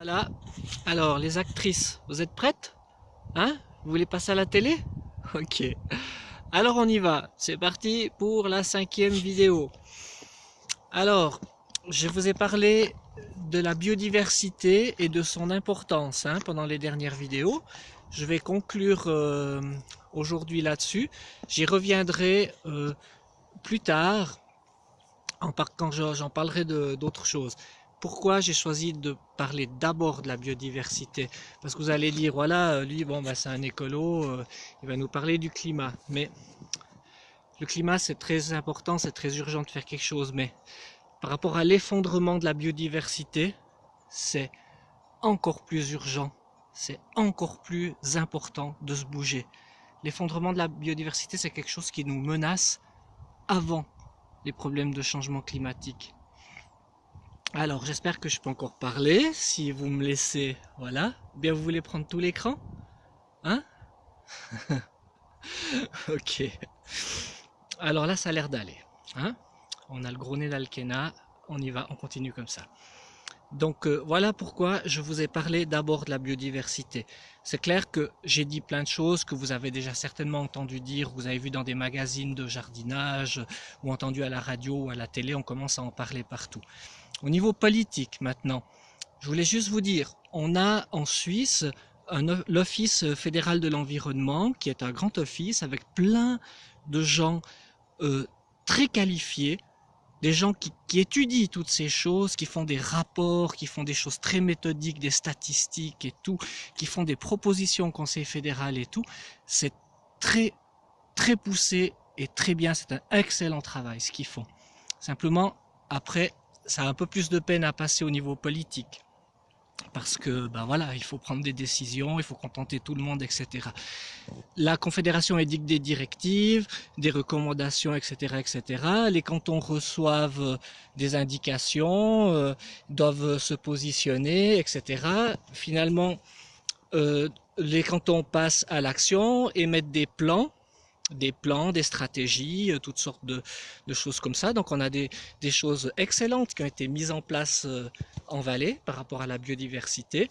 Voilà. Alors, les actrices, vous êtes prêtes? Hein? Vous voulez passer à la télé? Ok. Alors, on y va. C'est parti pour la 5e vidéo. Alors, je vous ai parlé de la biodiversité et de son importance pendant les dernières vidéos. Je vais conclure aujourd'hui là-dessus. J'y reviendrai plus tard quand j'en parlerai d'autres choses. Pourquoi j'ai choisi de parler d'abord de la biodiversité? Parce que vous allez dire, voilà, lui, bon, bah, c'est un écolo, il va nous parler du climat. Mais le climat, c'est très important, c'est très urgent de faire quelque chose. Mais par rapport à l'effondrement de la biodiversité, c'est encore plus urgent, c'est encore plus important de se bouger. L'effondrement de la biodiversité, c'est quelque chose qui nous menace avant les problèmes de changement climatique. Alors, j'espère que je peux encore parler. Si vous me laissez, voilà. Bien, vous voulez prendre tout l'écran? Hein? Ok. Alors là, ça a l'air d'aller. Hein? On a le gros nez d'Alkena. On y va, on continue comme ça. Donc voilà pourquoi je vous ai parlé d'abord de la biodiversité. C'est clair que j'ai dit plein de choses que vous avez déjà certainement entendu dire, vous avez vu dans des magazines de jardinage, ou entendu à la radio ou à la télé, on commence à en parler partout. Au niveau politique maintenant, je voulais juste vous dire, on a en Suisse l'Office fédéral de l'environnement, qui est un grand office avec plein de gens très qualifiés, des gens qui étudient toutes ces choses, qui font des rapports, qui font des choses très méthodiques, des statistiques et tout, qui font des propositions au Conseil fédéral et tout. C'est très, très poussé et très bien. C'est un excellent travail ce qu'ils font. Simplement, après, ça a un peu plus de peine à passer au niveau politique. Parce que, ben voilà, il faut prendre des décisions, il faut contenter tout le monde, etc. La Confédération édicte des directives, des recommandations, etc., etc. Les cantons reçoivent des indications, doivent se positionner, etc. Finalement, les cantons passent à l'action, émettent des plans, des stratégies, toutes sortes de choses comme ça. Donc on a des choses excellentes qui ont été mises en place en Valais par rapport à la biodiversité.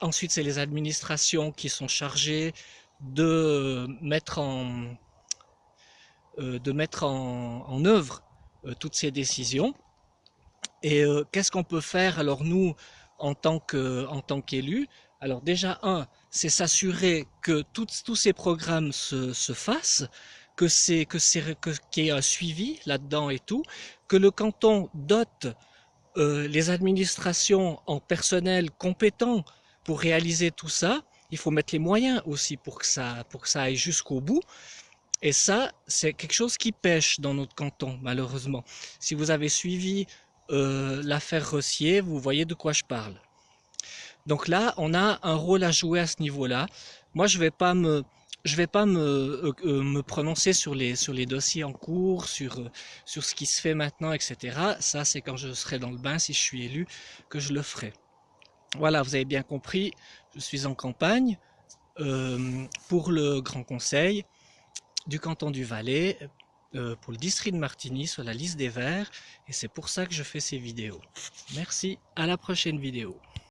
Ensuite, c'est les administrations qui sont chargées de mettre en œuvre toutes ces décisions. Et qu'est-ce qu'on peut faire alors nous en tant qu'élus? Alors déjà c'est s'assurer que tous ces programmes se fassent, qu'il y ait un suivi là-dedans et tout, que le canton dote les administrations en personnel compétent pour réaliser tout ça. Il faut mettre les moyens aussi pour que ça aille jusqu'au bout. Et ça, c'est quelque chose qui pêche dans notre canton, malheureusement. Si vous avez suivi l'affaire Rossier, vous voyez de quoi je parle. Donc là, on a un rôle à jouer à ce niveau-là. Moi, je vais pas me prononcer sur les dossiers en cours, sur ce qui se fait maintenant, etc. Ça, c'est quand je serai dans le bain, si je suis élu, que je le ferai. Voilà, vous avez bien compris, je suis en campagne pour le Grand Conseil du canton du Valais, pour le district de Martigny, sur la liste des Verts, et c'est pour ça que je fais ces vidéos. Merci, à la prochaine vidéo.